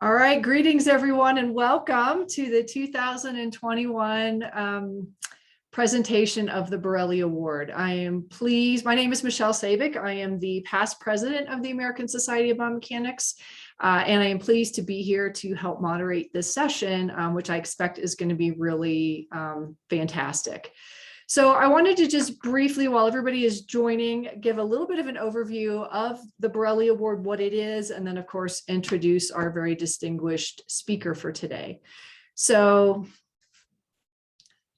All right, greetings everyone and welcome to the 2021 presentation of the Borelli Award. I am pleased, my name is Michelle Sabick. I am the past president of the American Society of Biomechanics, and I am pleased to be here to help moderate this session, which I expect is going to be really fantastic. So I wanted to just briefly, while everybody is joining, give a little bit of an overview of the Borelli Award, what it is, and then of course, introduce our very distinguished speaker for today. So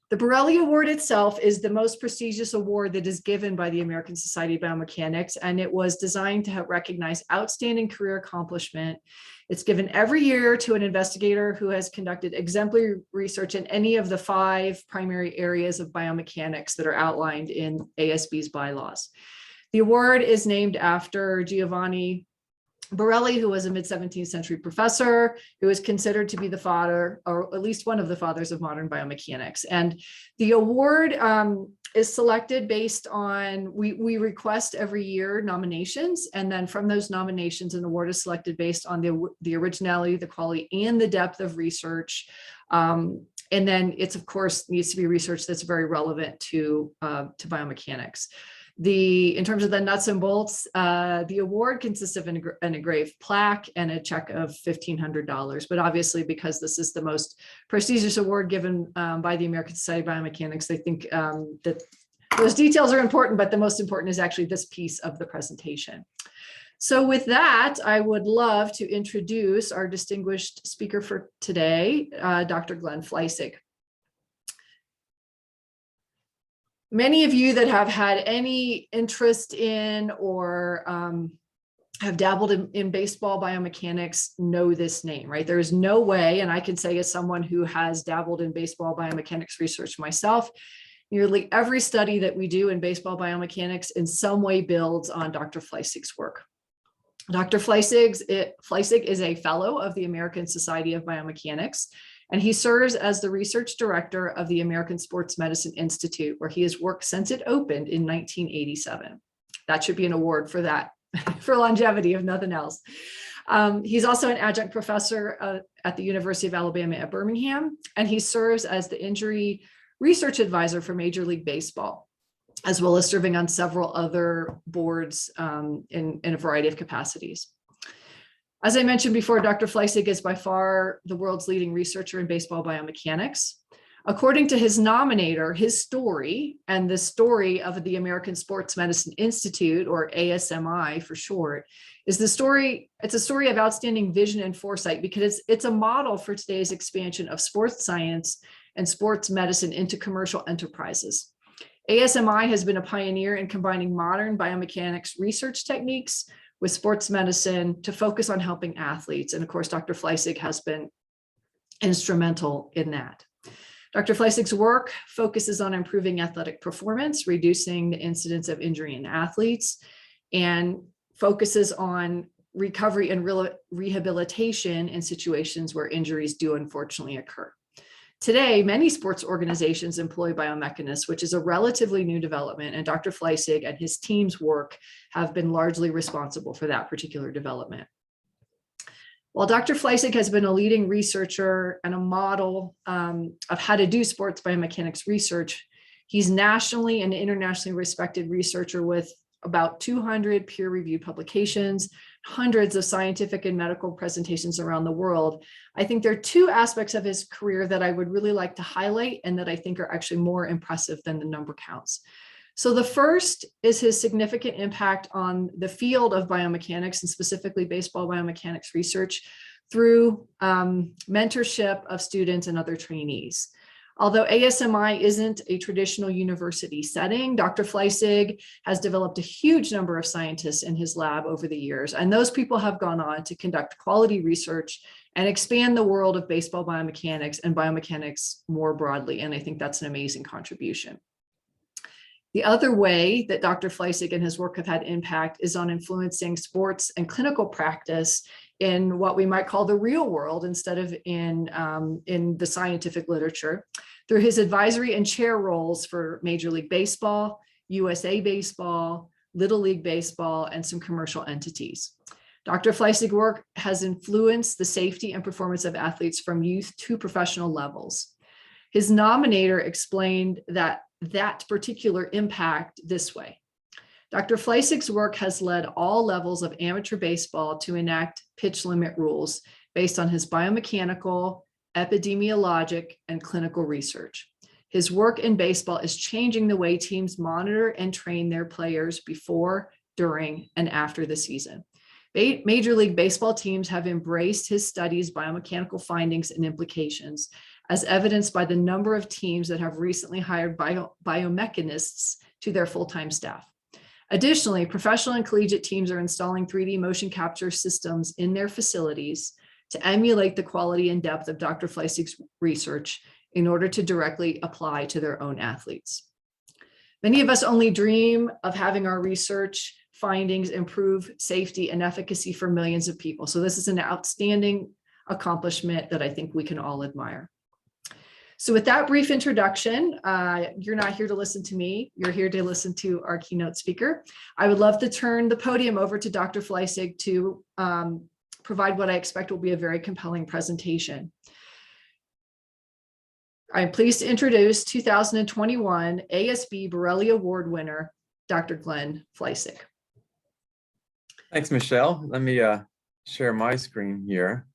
the Borelli Award itself is the most prestigious award that is given by the American Society of Biomechanics, and it was designed to help recognize outstanding career accomplishment. It's given every year to an investigator who has conducted exemplary research in any of the 5 primary areas of biomechanics that are outlined in ASB's bylaws. The award is named after Giovanni Borelli, who was a mid-17th century professor who is considered to be the father, or at least one of the fathers of modern biomechanics. And the award is selected based on, we request every year nominations, and then from those nominations, an award is selected based on the originality, the quality, and the depth of research. And then it's, of course, needs to be research that's very relevant to biomechanics. In terms of the nuts and bolts, the award consists of an engraved plaque and a check of $1,500. But obviously, because this is the most prestigious award given by the American Society of Biomechanics, I think that those details are important, but the most important is actually this piece of the presentation. So with that, I would love to introduce our distinguished speaker for today, Dr. Glenn Fleisig. Many of you that have had any interest in or have dabbled in baseball biomechanics know this name, right? There is no way, and I can say as someone who has dabbled in baseball biomechanics research myself, nearly every study that we do in baseball biomechanics in some way builds on Dr. Fleisig's work. Dr. Fleisig is a fellow of the American Society of Biomechanics, and he serves as the research director of the American Sports Medicine Institute, where he has worked since it opened in 1987. That should be an award for that, for longevity, if nothing else. He's also an adjunct professor at the University of Alabama at Birmingham, and he serves as the injury research advisor for Major League Baseball, as well as serving on several other boards in a variety of capacities. As I mentioned before, Dr. Fleisig is by far the world's leading researcher in baseball biomechanics. According to his nominator, his story, and the story of the American Sports Medicine Institute, or ASMI for short, is it's a story of outstanding vision and foresight, because it's a model for today's expansion of sports science and sports medicine into commercial enterprises. ASMI has been a pioneer in combining modern biomechanics research techniques with sports medicine to focus on helping athletes. And of course, Dr. Fleisig has been instrumental in that. Dr. Fleisig's work focuses on improving athletic performance, reducing the incidence of injury in athletes, and focuses on recovery and rehabilitation in situations where injuries do unfortunately occur. Today, many sports organizations employ biomechanists, which is a relatively new development, and Dr. Fleisig and his team's work have been largely responsible for that particular development. While Dr. Fleisig has been a leading researcher and a model of how to do sports biomechanics research, he's nationally and internationally respected researcher with about 200 peer-reviewed publications, hundreds of scientific and medical presentations around the world. I think there are 2 aspects of his career that I would really like to highlight and that I think are actually more impressive than the number counts. So the first is his significant impact on the field of biomechanics, and specifically baseball biomechanics research, through mentorship of students and other trainees. Although ASMI isn't a traditional university setting, Dr. Fleisig has developed a huge number of scientists in his lab over the years, and those people have gone on to conduct quality research and expand the world of baseball biomechanics and biomechanics more broadly, and I think that's an amazing contribution. The other way that Dr. Fleisig and his work have had impact is on influencing sports and clinical practice in what we might call the real world instead of in the scientific literature, through his advisory and chair roles for Major League Baseball, USA Baseball, Little League Baseball, and some commercial entities. Dr. Fleisig's work has influenced the safety and performance of athletes from youth to professional levels. His nominator explained that particular impact this way. Dr. Fleisig's work has led all levels of amateur baseball to enact pitch limit rules based on his biomechanical, epidemiologic, and clinical research. His work in baseball is changing the way teams monitor and train their players before, during, and after the season. Major League Baseball teams have embraced his studies' biomechanical findings and implications, as evidenced by the number of teams that have recently hired biomechanists to their full-time staff. Additionally, professional and collegiate teams are installing 3D motion capture systems in their facilities to emulate the quality and depth of Dr. Fleisig's research in order to directly apply to their own athletes. Many of us only dream of having our research findings improve safety and efficacy for millions of people. So this is an outstanding accomplishment that I think we can all admire. So with that brief introduction, you're not here to listen to me, you're here to listen to our keynote speaker. I would love to turn the podium over to Dr. Fleisig to provide what I expect will be a very compelling presentation. I'm pleased to introduce 2021 ASB Borelli Award winner, Dr. Glenn Fleisig. Thanks, Michelle. Let me share my screen here.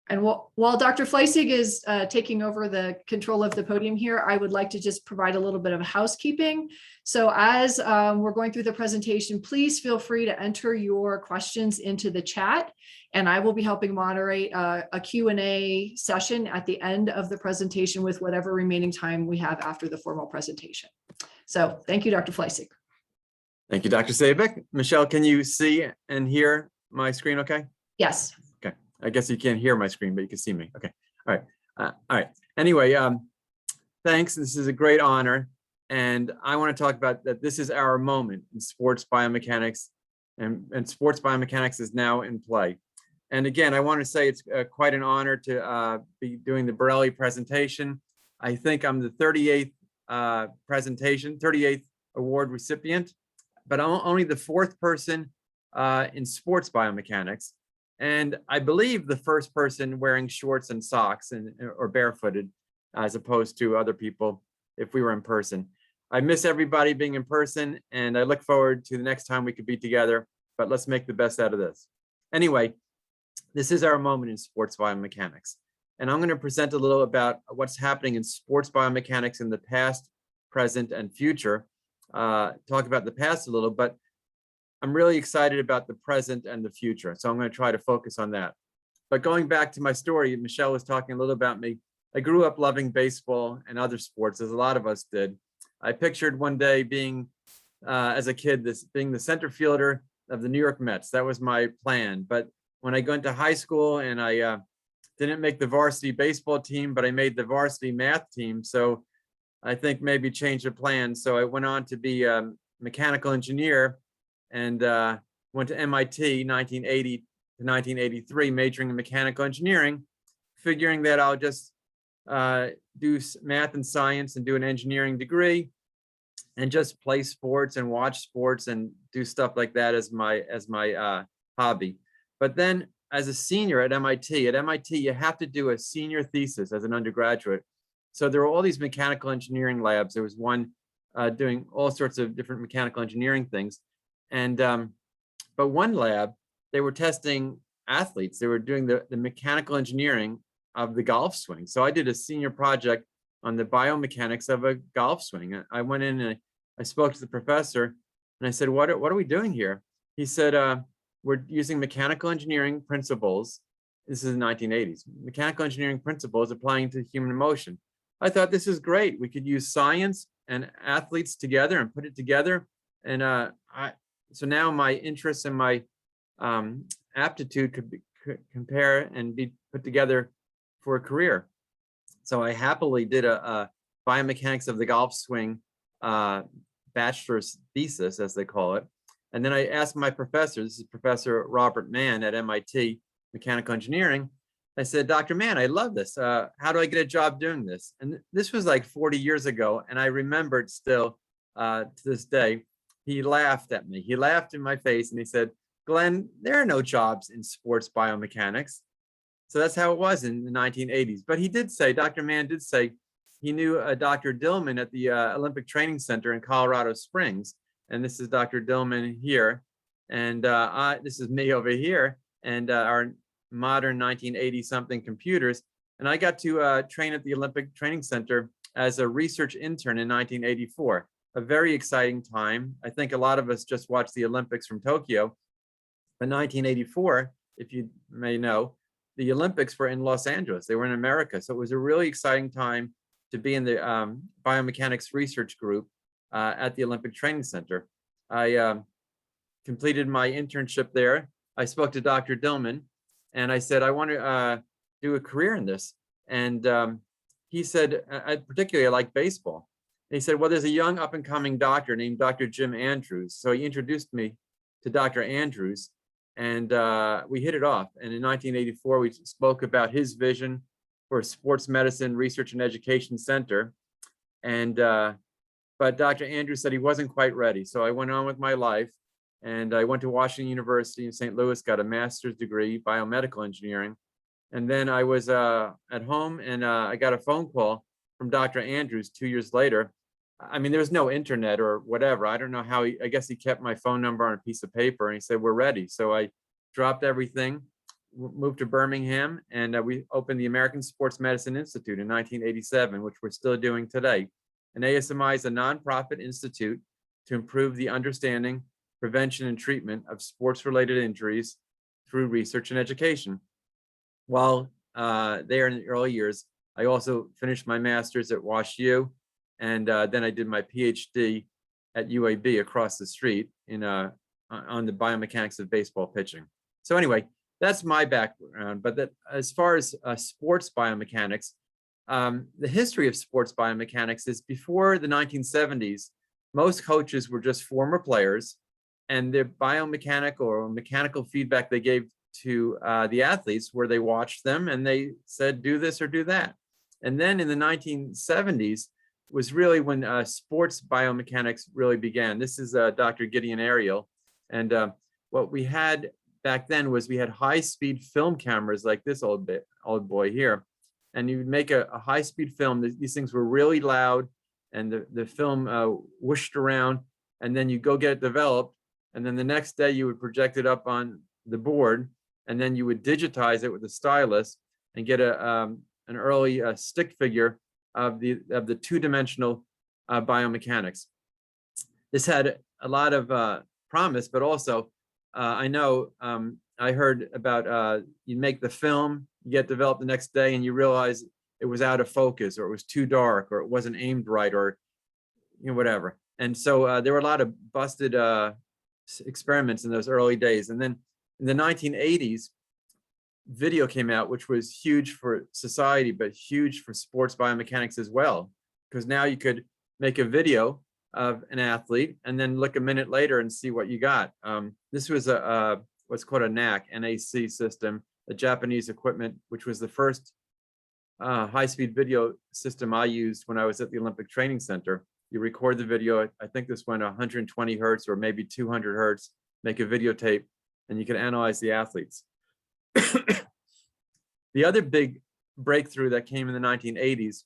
And while Dr. Fleisig is taking over the control of the podium here, I would like to just provide a little bit of housekeeping. So as we're going through the presentation, please feel free to enter your questions into the chat, and I will be helping moderate a Q&A session at the end of the presentation with whatever remaining time we have after the formal presentation. So thank you, Dr. Fleisig. Thank you, Dr. Sabek. Michelle, can you see and hear my screen okay? Yes. Okay. I guess you can't hear my screen, but you can see me. Okay. All right. All right. Anyway, thanks. This is a great honor. And I want to talk about that this is our moment in sports biomechanics, and sports biomechanics is now in play. And again, I want to say it's quite an honor to be doing the Borelli presentation. I think I'm the 38th 38th award recipient, but I'm only the 4th person in sports biomechanics. And I believe the first person wearing shorts and socks or barefooted, as opposed to other people if we were in person. I miss everybody being in person, and I look forward to the next time we could be together, but let's make the best out of this. Anyway, this is our moment in sports biomechanics. And I'm going to present a little about what's happening in sports biomechanics in the past, present, and future. Talk about the past a little, but I'm really excited about the present and the future. So I'm going to try to focus on that. But going back to my story, Michelle was talking a little about me. I grew up loving baseball and other sports, as a lot of us did. I pictured one day being, as a kid, being the center fielder of the New York Mets. That was my plan. But when I got into high school and I didn't make the varsity baseball team, but I made the varsity math team. So I think maybe changed the plan. So I went on to be a mechanical engineer and went to MIT 1980 to 1983, majoring in mechanical engineering, figuring that I'll just do math and science and do an engineering degree and just play sports and watch sports and do stuff like that as my hobby. But then as a senior at MIT you have to do a senior thesis as an undergraduate. So there were all these mechanical engineering labs. There was one doing all sorts of different mechanical engineering things. And but one lab, they were testing athletes. They were doing the mechanical engineering of the golf swing. So I did a senior project on the biomechanics of a golf swing. I went in and I spoke to the professor and I said, what are we doing here? He said, we're using mechanical engineering principles. This is the 1980s. Mechanical engineering principles applying to human motion. I thought this is great. We could use science and athletes together and put it together. And so now my interests and my aptitude could compare and be put together for a career. So I happily did a biomechanics of the golf swing bachelor's thesis, as they call it. And then I asked my professor, this is Professor Robert Mann at MIT, mechanical engineering. I said, Dr. Mann, I love this. How do I get a job doing this? And this was like 40 years ago. And I remembered still to this day, he laughed at me. He laughed in my face and he said, Glenn, there are no jobs in sports biomechanics. So that's how it was in the 1980s. But he did say, Dr. Mann did say, he knew Dr. Dillman at the Olympic Training Center in Colorado Springs. And this is Dr. Dillman here. And this is me over here. And our modern 1980 something computers. And I got to train at the Olympic Training Center as a research intern in 1984. A very exciting time. I think a lot of us just watched the Olympics from Tokyo. But 1984, if you may know, the Olympics were in Los Angeles. They were in America. So it was a really exciting time to be in the biomechanics research group at the Olympic Training Center. I completed my internship there. I spoke to Dr. Dillman and I said, I want to do a career in this. And he said, I particularly like baseball. And he said, well, there's a young up and coming doctor named Dr. Jim Andrews. So he introduced me to Dr. Andrews and we hit it off. And in 1984, we spoke about his vision for a sports medicine research and education center. And but Dr. Andrews said he wasn't quite ready. So I went on with my life and I went to Washington University in St. Louis, got a master's degree, biomedical engineering. And then I was at home and I got a phone call from Dr. Andrews 2 years later. I mean, there was no internet or whatever. I don't know how I guess he kept my phone number on a piece of paper and he said, we're ready. So I dropped everything, moved to Birmingham, and we opened the American Sports Medicine Institute in 1987, which we're still doing today. And ASMI is a nonprofit institute to improve the understanding, prevention, and treatment of sports-related injuries through research and education. While there in the early years, I also finished my master's at WashU, and then I did my PhD at UAB across the street in on the biomechanics of baseball pitching. So anyway, that's my background. But that, as far as sports biomechanics, the history of sports biomechanics is before the 1970s, most coaches were just former players, and their biomechanical or mechanical feedback they gave to the athletes where they watched them and they said, do this or do that. And then in the 1970s was really when sports biomechanics really began. This is Dr. Gideon Ariel. And what we had back then was we had high-speed film cameras like this old boy here. And you would make a high-speed film. These things were really loud and the film whooshed around, and then you go get it developed. And then the next day you would project it up on the board, and then you would digitize it with a stylus and get an early stick figure of the two-dimensional biomechanics. This had a lot of promise, but also I know I heard about you make the film, you get developed the next day, and you realize it was out of focus, or it was too dark, or it wasn't aimed right, or whatever. And so there were a lot of busted experiments in those early days. And then in the 1980s, video came out, which was huge for society, but huge for sports biomechanics as well, because now you could make a video of an athlete and then look a minute later and see what you got. This was what's called a NAC system, a Japanese equipment, which was the first high-speed video system I used when I was at the Olympic Training Center. You record the video. I think this went 120 hertz or maybe 200 hertz, make a videotape, and you can analyze the athletes. The other big breakthrough that came in the 1980s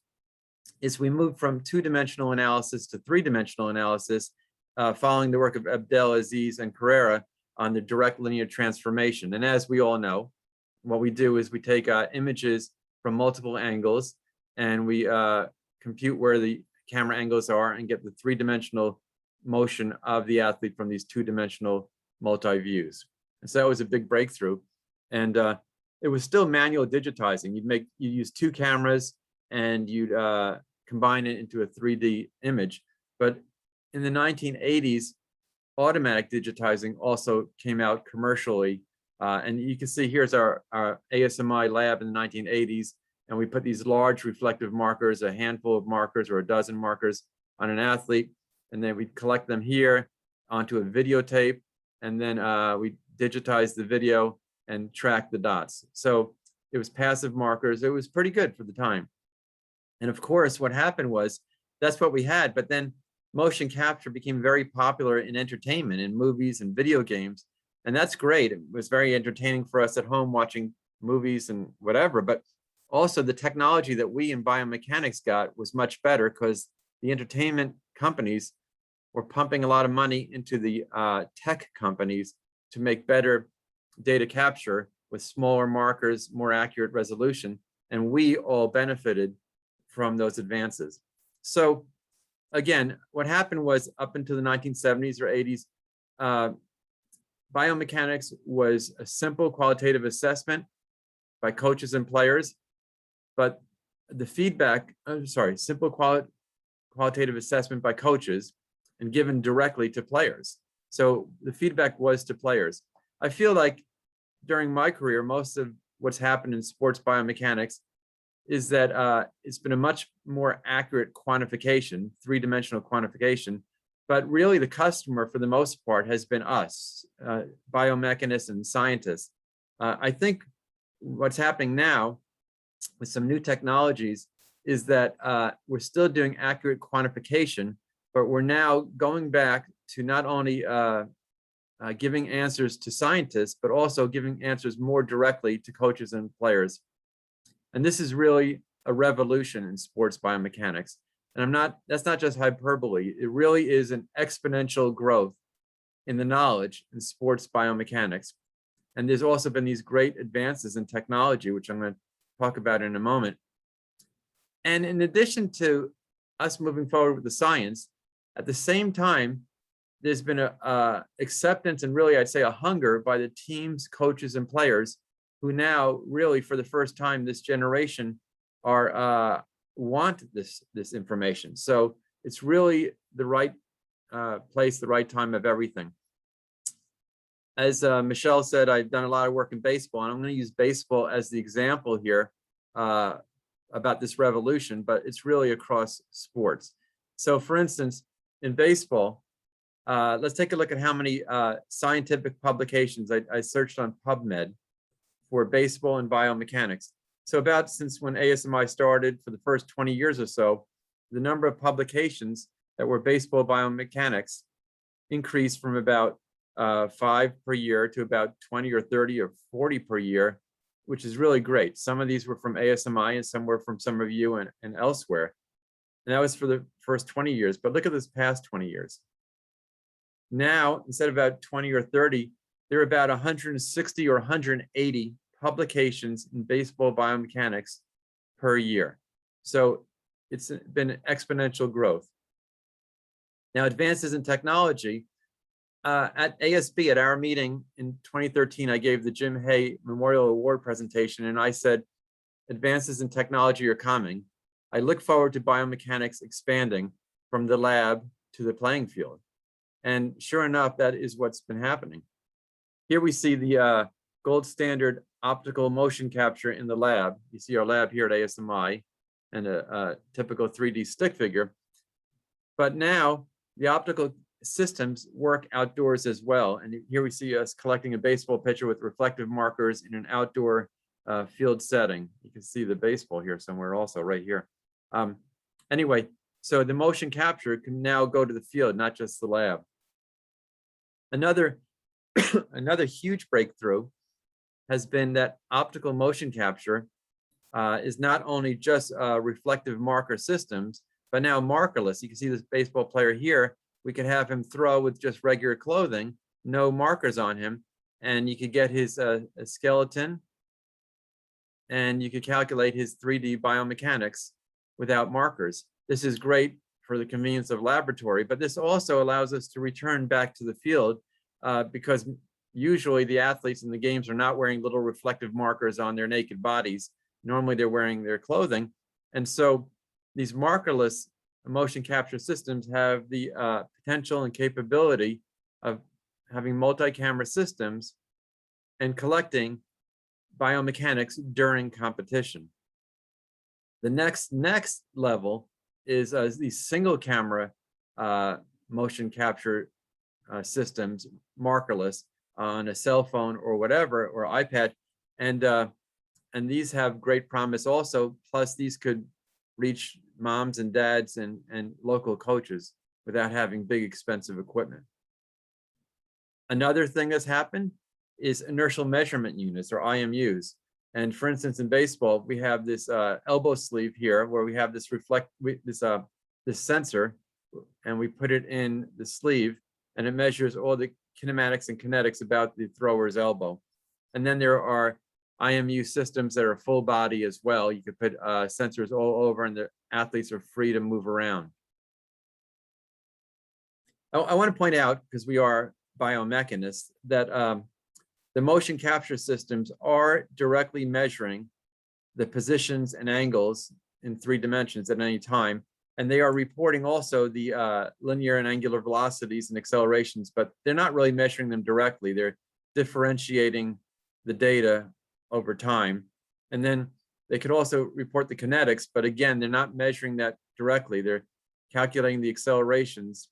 is we moved from two-dimensional analysis to three-dimensional analysis following the work of Abdelaziz and Carrera on the direct linear transformation. And as we all know, what we do is we take images from multiple angles and we compute where the camera angles are and get the three-dimensional motion of the athlete from these two-dimensional multi-views. And so that was a big breakthrough. And it was still manual digitizing. You use two cameras and you'd combine it into a 3D image. But in the 1980s, automatic digitizing also came out commercially. And you can see here's our ASMI lab in the 1980s. And we put these large reflective markers, a handful of markers or a dozen markers on an athlete. And then we collect them here onto a videotape. And then we digitize the video and track the dots. So it was passive markers. It was pretty good for the time. And of course, what happened was that's what we had. But then motion capture became very popular in entertainment, in movies and video games. And that's great. It was very entertaining for us at home watching movies and whatever, but also the technology that we in biomechanics got was much better because the entertainment companies were pumping a lot of money into the tech companies to make better data capture with smaller markers, more accurate resolution, and we all benefited from those advances. So again, what happened was up into the 1970s or 80s, biomechanics was a simple qualitative assessment by coaches and players, but the feedback, simple qualitative assessment by coaches and given directly to players. So the feedback was to players. I feel like during my career, most of what's happened in sports biomechanics is that it's been a much more accurate quantification, three-dimensional quantification, but really the customer for the most part has been us, biomechanists and scientists. I think what's happening now with some new technologies is that we're still doing accurate quantification, but we're now going back to not only giving answers to scientists, but also giving answers more directly to coaches and players. And this is really a revolution in sports biomechanics. And that's not just hyperbole. It really is an exponential growth in the knowledge in sports biomechanics. And there's also been these great advances in technology, which I'm going to talk about in a moment. And in addition to us moving forward with the science, at the same time, there's been a acceptance and really, I'd say, a hunger by the teams, coaches, and players who now really, for the first time, this generation are want this information. So it's really the right place, the right time of everything. As Michelle said, I've done a lot of work in baseball, and I'm going to use baseball as the example here about this revolution, but it's really across sports. So for instance, in baseball, let's take a look at how many scientific publications I searched on PubMed for baseball and biomechanics. So about since when ASMI started for the first 20 years or so, the number of publications that were baseball biomechanics increased from about 5 per year to about 20 or 30 or 40 per year, which is really great. Some of these were from ASMI and some were from some of you and elsewhere. And that was for the first 20 years, but look at this past 20 years. Now, instead of about 20 or 30, there are about 160 or 180 publications in baseball biomechanics per year. So it's been exponential growth. Now, advances in technology, at ASB, at our meeting in 2013, I gave the Jim Hay Memorial Award presentation, and I said, advances in technology are coming. I look forward to biomechanics expanding from the lab to the playing field. And sure enough, that is what's been happening. Here we see the gold standard optical motion capture in the lab. You see our lab here at ASMI and a typical 3D stick figure. But now the optical systems work outdoors as well. And here we see us collecting a baseball pitcher with reflective markers in an outdoor field setting. You can see the baseball here somewhere also, right here. Anyway, so the motion capture can now go to the field, not just the lab. Another huge breakthrough has been that optical motion capture is not only just reflective marker systems, but now markerless. You can see this baseball player here. We could have him throw with just regular clothing, no markers on him, and you could get his skeleton, and you could calculate his 3D biomechanics without markers. This is great for the convenience of laboratory, but this also allows us to return back to the field because usually the athletes in the games are not wearing little reflective markers on their naked bodies. Normally they're wearing their clothing. And so these markerless motion capture systems have the potential and capability of having multi-camera systems and collecting biomechanics during competition. The next level is these single camera motion capture systems, markerless, on a cell phone or whatever, or iPad. And these have great promise also. Plus these could reach moms and dads and local coaches without having big expensive equipment. Another thing that's happened is inertial measurement units, or IMUs. And for instance, in baseball, we have this elbow sleeve here where we have this this sensor, and we put it in the sleeve, and it measures all the kinematics and kinetics about the thrower's elbow. And then there are IMU systems that are full body as well. You could put sensors all over, and the athletes are free to move around. I want to point out, because we are biomechanists, that the motion capture systems are directly measuring the positions and angles in 3 dimensions at any time. And they are reporting also the linear and angular velocities and accelerations, but they're not really measuring them directly. They're differentiating the data over time. And then they could also report the kinetics, but again, they're not measuring that directly. They're calculating the accelerations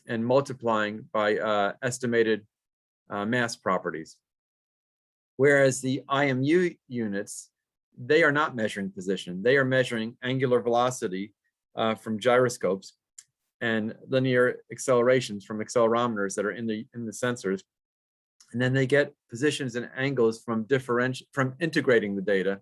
and multiplying by estimated mass properties. Whereas the IMU units, they are not measuring position. They are measuring angular velocity from gyroscopes and linear accelerations from accelerometers that are in the sensors. And then they get positions and angles from integrating the data.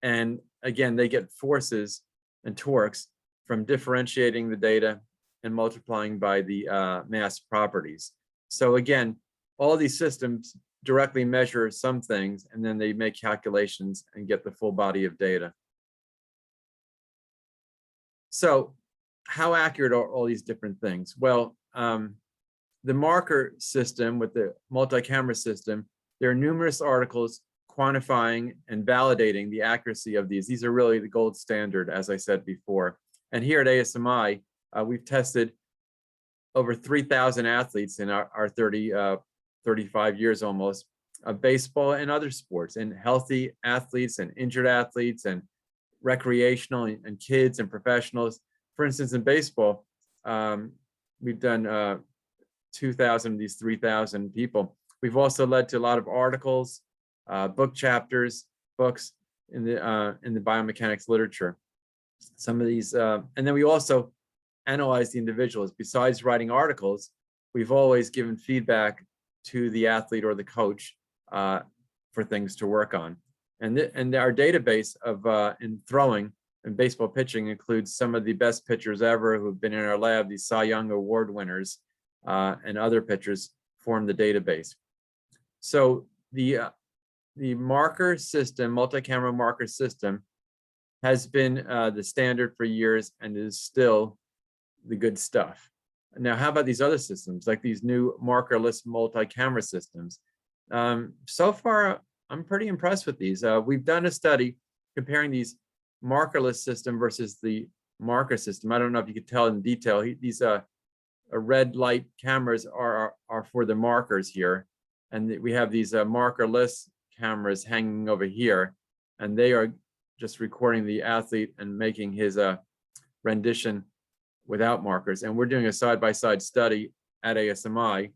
And again, they get forces and torques from differentiating the data and multiplying by the mass properties. So again, all these systems directly measure some things, and then they make calculations and get the full body of data. So how accurate are all these different things? Well, the marker system with the multi-camera system, there are numerous articles quantifying and validating the accuracy of these. These are really the gold standard, as I said before. And here at ASMI, we've tested over 3,000 athletes in our 35 years almost of baseball and other sports, and healthy athletes and injured athletes and recreational and kids and professionals. For instance, in baseball, we've done 2,000 of these 3,000 people. We've also led to a lot of articles, book chapters, books in the biomechanics literature. Some of these, and then we also analyze the individuals. Besides writing articles, we've always given feedback to the athlete or the coach for things to work on. And our database of in throwing and baseball pitching includes some of the best pitchers ever who've been in our lab. These Cy Young Award winners and other pitchers form the database. So the marker system, multi-camera marker system, has been the standard for years and is still the good stuff. Now, how about these other systems, like these new markerless multi-camera systems? So far, I'm pretty impressed with these. We've done a study comparing these markerless system versus the marker system. I don't know if you could tell in detail. These red light cameras are for the markers here. And we have these markerless cameras hanging over here. And they are just recording the athlete and making his rendition without markers. And we're doing a side-by-side study at ASMI.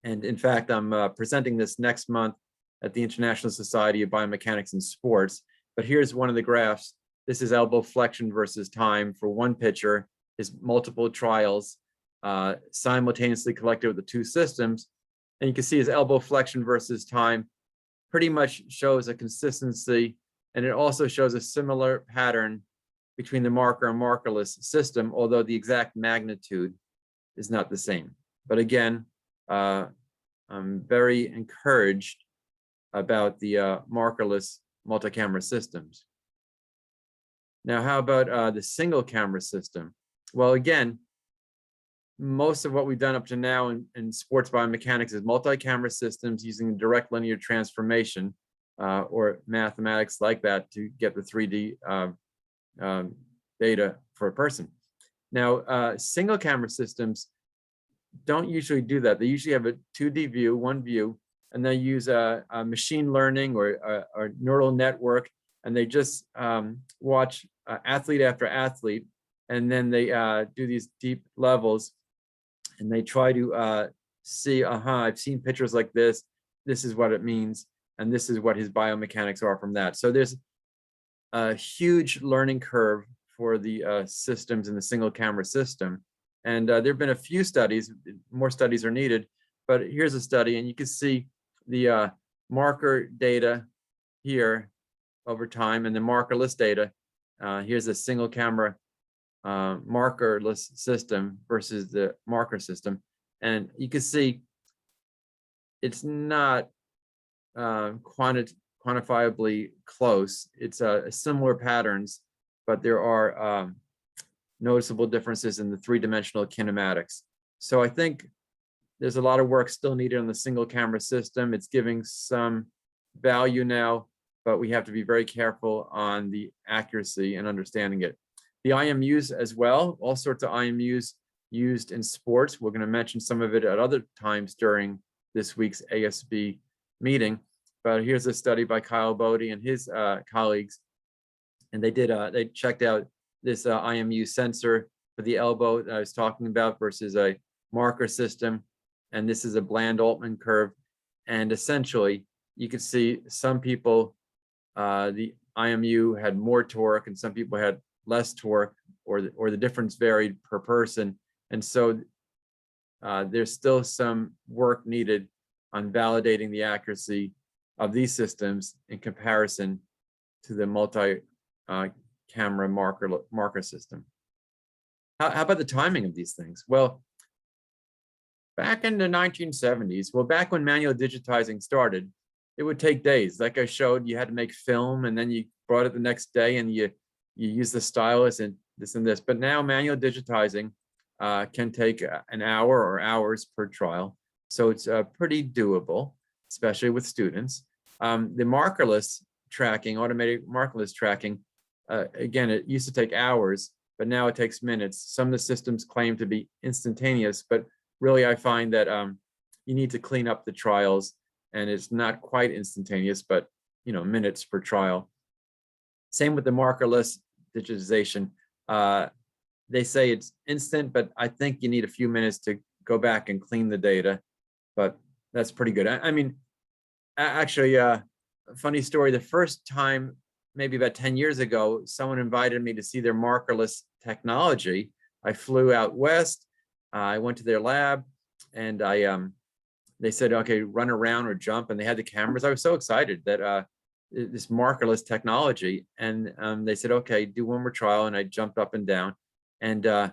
And in fact, I'm presenting this next month at the International Society of Biomechanics in Sports. But here's one of the graphs. This is elbow flexion versus time for one pitcher. His multiple trials simultaneously collected with the 2 systems. And you can see his elbow flexion versus time pretty much shows a consistency. And it also shows a similar pattern between the marker and markerless system, although the exact magnitude is not the same. But again, I'm very encouraged about the markerless multi-camera systems. Now, how about the single camera system? Well, again, most of what we've done up to now in sports biomechanics is multi-camera systems using direct linear transformation or mathematics like that to get the 3D data for a person. Now, single camera systems don't usually do that. They usually have a 2D view, one view, and they use a machine learning or a neural network, and they just watch athlete after athlete, and then they do these deep levels, and they try to see, I've seen pictures like this, this is what it means, and this is what his biomechanics are from that. So there's a huge learning curve for the systems in the single camera system. And there have been a few studies, more studies are needed, But here's a study, and you can see the marker data here over time, and the markerless data. Here's a single camera markerless system versus the marker system, and you can see it's not quantifiably close. It's similar patterns, but there are noticeable differences in the three-dimensional kinematics. So I think there's a lot of work still needed on the single camera system. It's giving some value now, but we have to be very careful on the accuracy and understanding it. The IMUs as well, all sorts of IMUs used in sports. We're going to mention some of it at other times during this week's ASB meeting. But here's a study by Kyle Bodie and his colleagues, and they checked out this IMU sensor for the elbow that I was talking about versus a marker system, and this is a bland Altman curve. And essentially, you could see some people, the IMU had more torque, and some people had less torque, or the difference varied per person. And so there's still some work needed on validating the accuracy of these systems in comparison to the multi-camera marker system. How about the timing of these things? Well, back in the 1970s, well, back when manual digitizing started, it would take days. Like I showed, you had to make film, and then you brought it the next day, and you use the stylus and this and this. But now manual digitizing can take an hour or hours per trial. So it's pretty doable, especially with students. The markerless tracking, automated markerless tracking, again, it used to take hours, but now it takes minutes. Some of the systems claim to be instantaneous, but really I find that you need to clean up the trials, and it's not quite instantaneous, but minutes per trial. Same with the markerless digitization. They say it's instant, but I think you need a few minutes to go back and clean the data, but that's pretty good. I mean, actually, a funny story, the first time, maybe about 10 years ago, someone invited me to see their markerless technology. I flew out west, I went to their lab, and they said, okay, run around or jump, and they had the cameras. I was so excited that this markerless technology, and they said, okay, do one more trial, and I jumped up and down, and I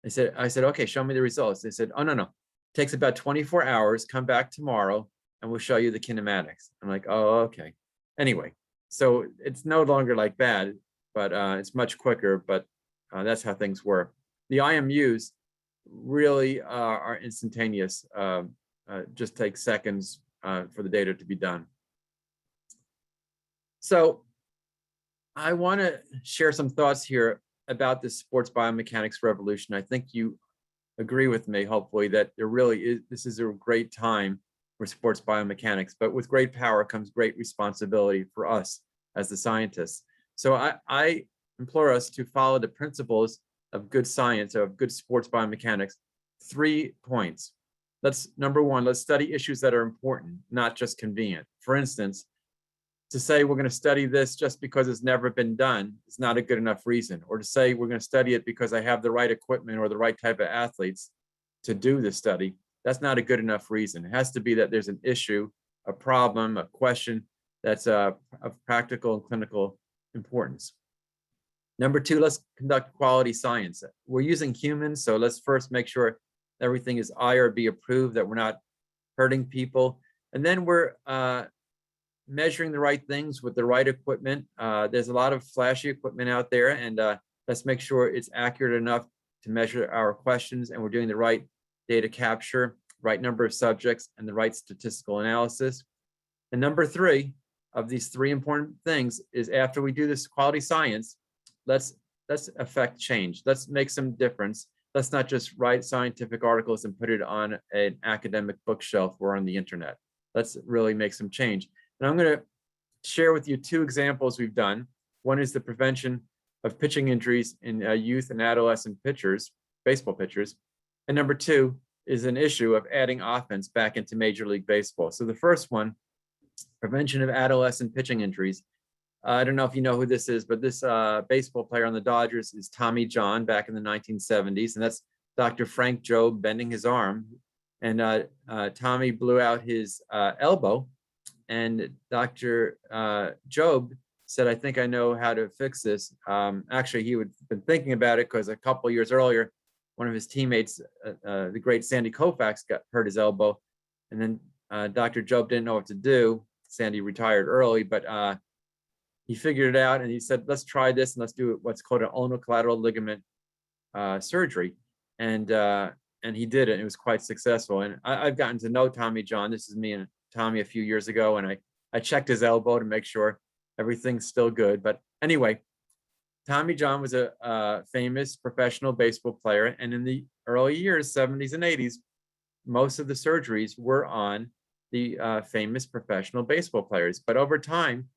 said, okay, show me the results. They said, oh, no, it takes about 24 hours, come back tomorrow, and we'll show you the kinematics. I'm like, oh, okay. Anyway, so it's no longer like that, but it's much quicker, but that's how things work. The IMUs really are instantaneous, just take seconds for the data to be done. So I want to share some thoughts here about this sports biomechanics revolution. I think you agree with me, hopefully, that there really is, this is a great time for sports biomechanics, but with great power comes great responsibility for us as the scientists. So I implore us to follow the principles of good science, of good sports biomechanics. 3 points. Number one, let's study issues that are important, not just convenient. For instance, to say we're going to study this just because it's never been done is not a good enough reason. Or to say we're going to study it because I have the right equipment or the right type of athletes to do the study, that's not a good enough reason. It has to be that there's an issue, a problem, a question that's of practical and clinical importance. Number two, let's conduct quality science. We're using humans, so let's first make sure everything is IRB approved, that we're not hurting people. And then we're measuring the right things with the right equipment. There's a lot of flashy equipment out there, and let's make sure it's accurate enough to measure our questions, and we're doing the right data capture, right number of subjects, and the right statistical analysis. And number three of these 3 important things is, after we do this quality science, let's affect change. Let's make some difference. Let's not just write scientific articles and put it on an academic bookshelf or on the internet. Let's really make some change. And I'm going to share with you 2 examples we've done. One is the prevention of pitching injuries in youth and adolescent pitchers, baseball pitchers. And number 2 is an issue of adding offense back into Major League Baseball. So the first one, prevention of adolescent pitching injuries. I don't know if you know who this is, but this baseball player on the Dodgers is Tommy John back in the 1970s. And that's Dr. Frank Jobe bending his arm, And Tommy blew out his elbow, and Dr. Job said, I think I know how to fix this. Actually, he had been thinking about it because a couple years earlier, one of his teammates, the great Sandy Koufax, got hurt his elbow. And then Dr. Job didn't know what to do. Sandy retired early, but he figured it out and he said, let's try this and let's do what's called an ulnar collateral ligament surgery. And he did it, and it was quite successful. And I've gotten to know Tommy John. This is me and Tommy a few years ago, and I checked his elbow to make sure everything's still good. But anyway, Tommy John was a famous professional baseball player, and in the early years, 70s and 80s, most of the surgeries were on the famous professional baseball players. But over time,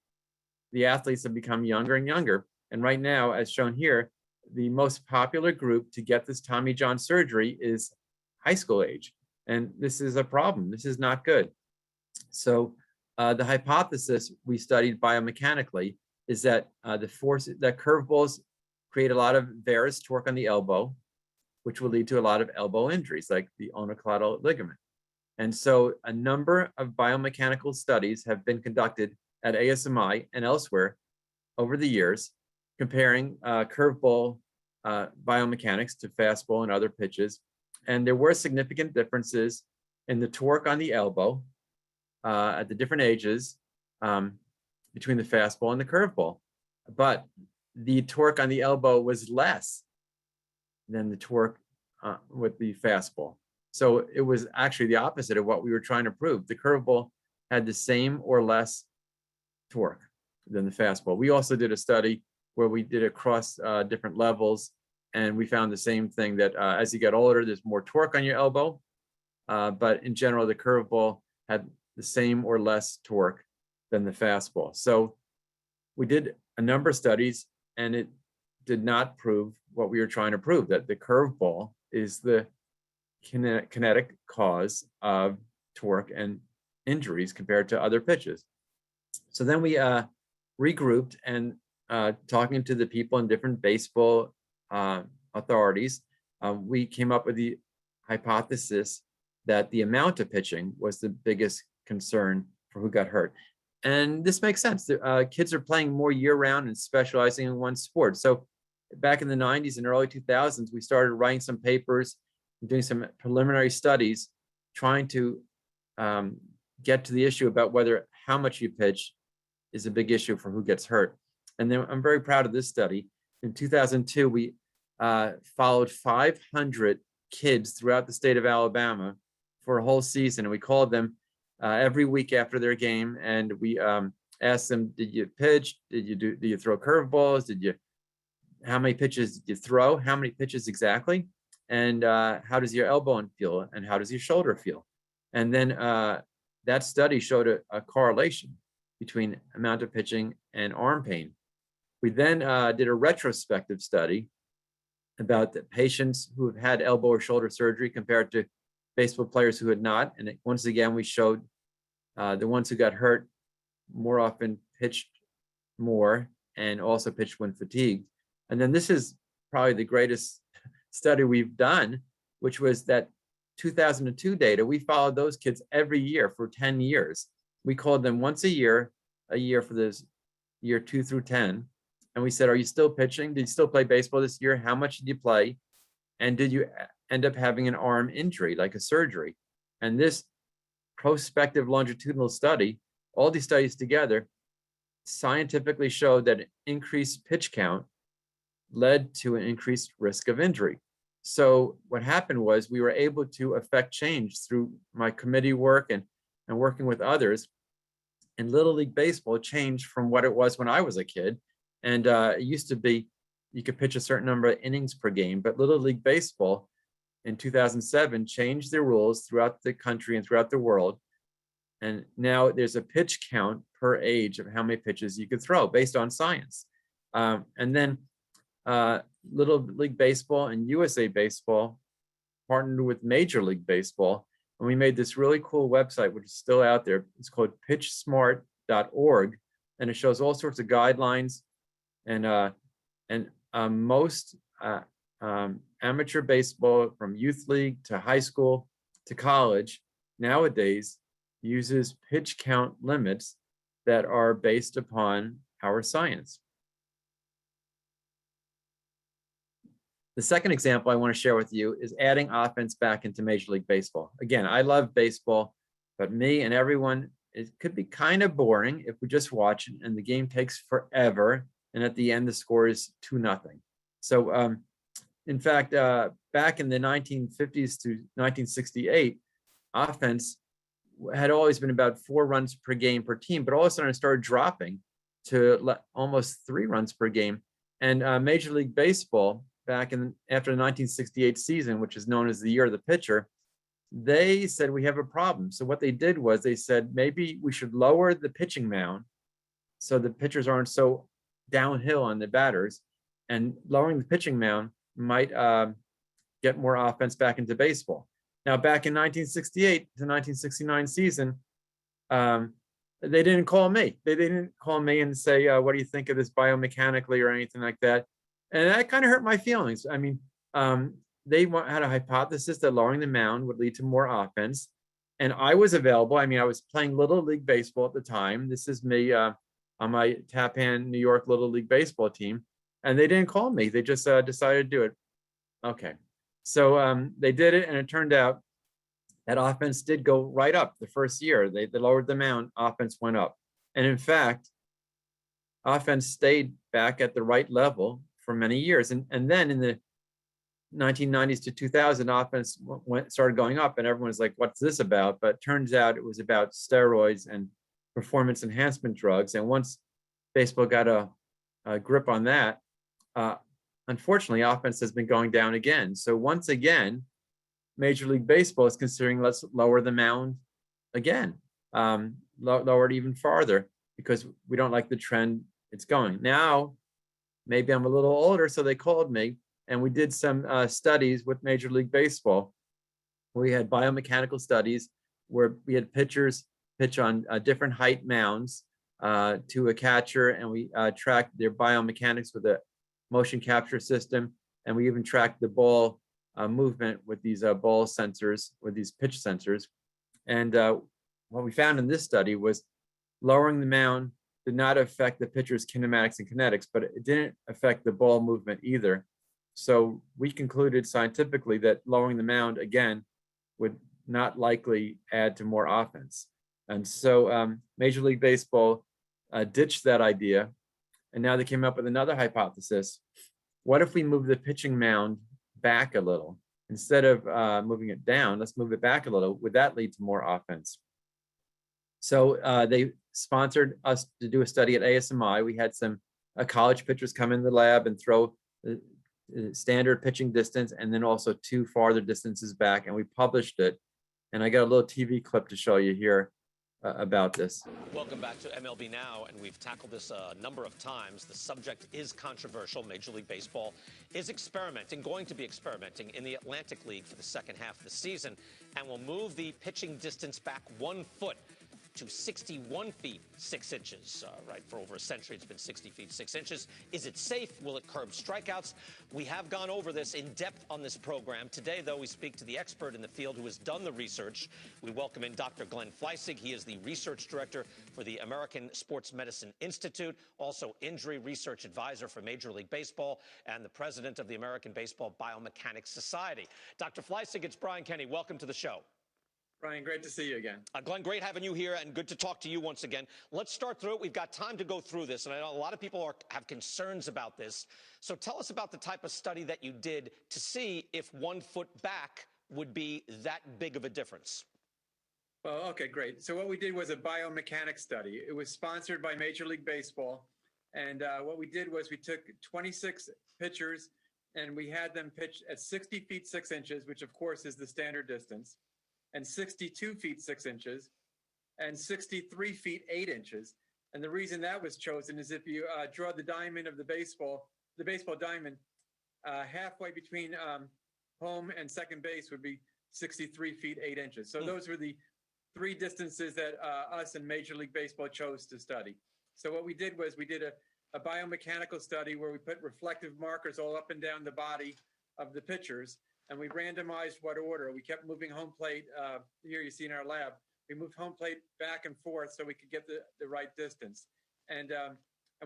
the athletes have become younger and younger. And right now, as shown here, the most popular group to get this Tommy John surgery is high school age. And this is a problem. This is not good. So the hypothesis we studied biomechanically is that the force that curveballs create a lot of varus torque on the elbow, which will lead to a lot of elbow injuries, like the ulnar collateral ligament. And so a number of biomechanical studies have been conducted at ASMI and elsewhere over the years, comparing curveball biomechanics to fastball and other pitches. And there were significant differences in the torque on the elbow at the different ages between the fastball and the curveball. But the torque on the elbow was less than the torque with the fastball. So it was actually the opposite of what we were trying to prove. The curveball had the same or less torque than the fastball. We also did a study where we did across different levels, and we found the same thing, that as you get older, there's more torque on your elbow, but in general, the curveball had the same or less torque than the fastball. So we did a number of studies, and it did not prove what we were trying to prove, that the curveball is the kinetic cause of torque and injuries compared to other pitches. So then we regrouped, and talking to the people in different baseball authorities, we came up with the hypothesis that the amount of pitching was the biggest concern for who got hurt. And this makes sense. Kids are playing more year-round and specializing in one sport. So back in the 90s and early 2000s, we started writing some papers and doing some preliminary studies, trying to get to the issue about whether how much you pitch is a big issue for who gets hurt. And then I'm very proud of this study. In 2002, we followed 500 kids throughout the state of Alabama for a whole season. And we called them every week after their game. And we asked them, did you pitch? Did you throw curveballs? How many pitches did you throw? How many pitches exactly? And how does your elbow feel? And how does your shoulder feel? And then that study showed a correlation between amount of pitching and arm pain. We then did a retrospective study about the patients who have had elbow or shoulder surgery compared to baseball players who had not. And once again, we showed the ones who got hurt more often pitched more and also pitched when fatigued. And then this is probably the greatest study we've done, which was that 2002 data. We followed those kids every year for 10 years. We called them once a year for this year 2 through 10. And we said, are you still pitching? Did you still play baseball this year? How much did you play? And did you end up having an arm injury, like a surgery? And this prospective longitudinal study, all these studies together, scientifically showed that increased pitch count led to an increased risk of injury. So what happened was we were able to affect change through my committee work and working with others. And Little League Baseball changed from what it was when I was a kid. And it used to be you could pitch a certain number of innings per game, but Little League Baseball in 2007 changed their rules throughout the country and throughout the world. And now there's a pitch count per age of how many pitches you could throw based on science. And then Little League Baseball and USA Baseball partnered with Major League Baseball, and we made this really cool website, which is still out there. It's called pitchsmart.org, and it shows all sorts of guidelines. And most amateur baseball, from youth league to high school, to college nowadays uses pitch count limits that are based upon our science. The second example I want to share with you is adding offense back into Major League Baseball. Again, I love baseball, but me and everyone, it could be kind of boring if we just watch it and the game takes forever. And at the end, the score is 2-0. So in fact, back in the 1950s to 1968, offense had always been about 4 runs per game per team, but all of a sudden it started dropping to almost 3 runs per game. And Major League Baseball, back in after the 1968 season, which is known as the year of the pitcher, they said we have a problem. So what they did was they said maybe we should lower the pitching mound so the pitchers aren't so downhill on the batters, and lowering the pitching mound might get more offense back into baseball. Now, back in 1968 to 1969 season, they didn't call me. They didn't call me and say, what do you think of this biomechanically or anything like that? And that kind of hurt my feelings. I mean, they had a hypothesis that lowering the mound would lead to more offense. And I was available. I mean, I was playing Little League Baseball at the time. This is me on my Tappan, New York Little League Baseball team. And they didn't call me. They just decided to do it. Okay. So they did it, and it turned out that offense did go right up the first year. They lowered the mound, offense went up. And in fact, offense stayed back at the right level for many years. And then in the 1990s to 2000, offense started going up, and everyone was like, what's this about? But it turns out it was about steroids and performance enhancement drugs. And once baseball got a grip on that, unfortunately, offense has been going down again. So once again, Major League Baseball is considering let's lower the mound again, lower it even farther, because we don't like the trend it's going. Now, maybe I'm a little older, so they called me, and we did some studies with Major League Baseball. We had biomechanical studies where we had pitchers pitch on different height mounds to a catcher, and we tracked their biomechanics with a motion capture system, and we even tracked the ball movement with these ball sensors, with these pitch sensors. And what we found in this study was lowering the mound did not affect the pitcher's kinematics and kinetics, but it didn't affect the ball movement either. So we concluded scientifically that lowering the mound again would not likely add to more offense. And so Major League Baseball ditched that idea, and now they came up with another hypothesis. What if we move the pitching mound back a little? Instead of moving it down, let's move it back a little. Would that lead to more offense? So they sponsored us to do a study at ASMI. We had some college pitchers come in the lab and throw the standard pitching distance, and then also 2 farther distances back, and we published it. And I got a little TV clip to show you here about this. Welcome back to MLB Now, and we've tackled this a number of times. The subject is controversial. Major League Baseball is going to be experimenting in the Atlantic League for the second half of the season, and will move the pitching distance back 1 foot to 61 feet 6 inches. Right, for over a century, it's been 60 feet 6 inches. Is it safe? Will it curb strikeouts? We have gone over this in depth on this program. Today, though, we speak to the expert in the field who has done the research. We welcome in Dr. Glenn Fleisig. He is the research director for the American Sports Medicine Institute, also injury research advisor for Major League Baseball, and the president of the American Baseball Biomechanics Society. Dr. Fleisig, it's Brian Kenny. Welcome to the show. Brian, great to see you again. Glenn, great having you here, and good to talk to you once again. Let's start through it. We've got time to go through this, and I know a lot of people have concerns about this. So tell us about the type of study that you did to see if 1 foot back would be that big of a difference. Well, okay, great. So what we did was a biomechanics study. It was sponsored by Major League Baseball. And what we did was we took 26 pitchers, and we had them pitch at 60 feet 6 inches, which of course is the standard distance, and 62 feet 6 inches, and 63 feet 8 inches. And the reason that was chosen is if you draw the diamond of the baseball diamond, halfway between home and second base would be 63 feet 8 inches. So those were the 3 distances that us and Major League Baseball chose to study. So what we did was we did a biomechanical study where we put reflective markers all up and down the body of the pitchers. and we randomized what order. We kept moving home plate. Here you see in our lab, we moved home plate back and forth so we could get the right distance. And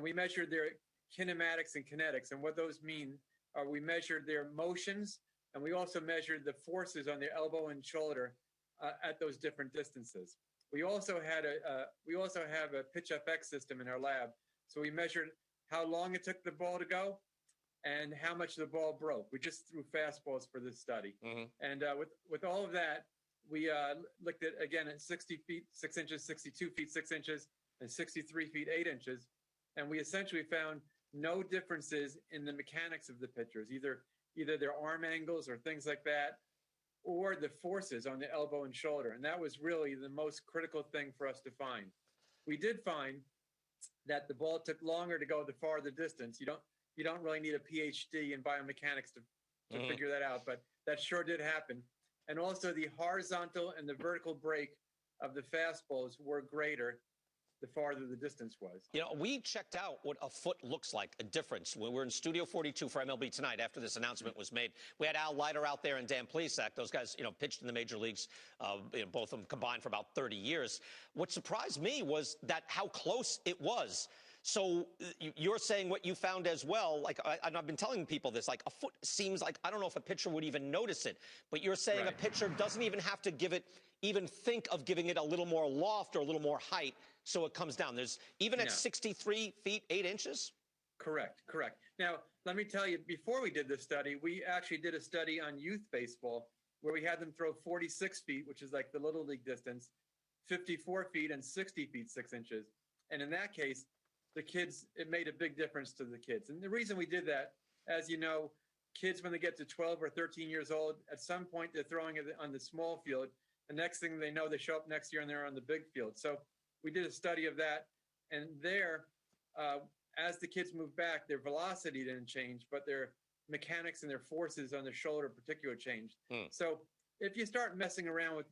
we measured their kinematics and kinetics. And what those mean are we measured their motions, and we also measured the forces on their elbow and shoulder at those different distances. We also have a pitch FX system in our lab. So we measured how long it took the ball to go and how much the ball broke. We just threw fastballs for this study. And with all of that, we looked at, again, at 60 feet, 6 inches, 62 feet, 6 inches, and 63 feet, 8 inches. And we essentially found no differences in the mechanics of the pitchers, either their arm angles or things like that, or the forces on the elbow and shoulder. And that was really the most critical thing for us to find. We did find that the ball took longer to go the farther distance. You don't really need a PhD in biomechanics to figure that out, but that sure did happen. And also the horizontal and the vertical break of the fastballs were greater the farther the distance was. You know, we checked out what a foot looks like, a difference. When we were in Studio 42 for MLB Tonight after this announcement was made, we had Al Leiter out there and Dan Plesac. Those guys, pitched in the major leagues, both of them combined for about 30 years. What surprised me was that how close it was. So you're saying what you found as well, and I've been telling people this, like a foot seems like, I don't know if a pitcher would even notice it, but you're saying Right. A pitcher doesn't even have to even think of giving it a little more loft or a little more height so it comes down. There's even at 63 feet, 8 inches? Correct. Now, let me tell you, before we did this study, we actually did a study on youth baseball where we had them throw 46 feet, which is like the little league distance, 54 feet and 60 feet, 6 inches. And in that case, the kids, it made a big difference to the kids. And the reason we did that, as you know, kids, when they get to 12 or 13 years old, at some point they're throwing it on the small field. The next thing they know, they show up next year and they're on the big field. So we did a study of that. And there, as the kids moved back, their velocity didn't change, but their mechanics and their forces on their shoulder in particular changed. So if you start messing around with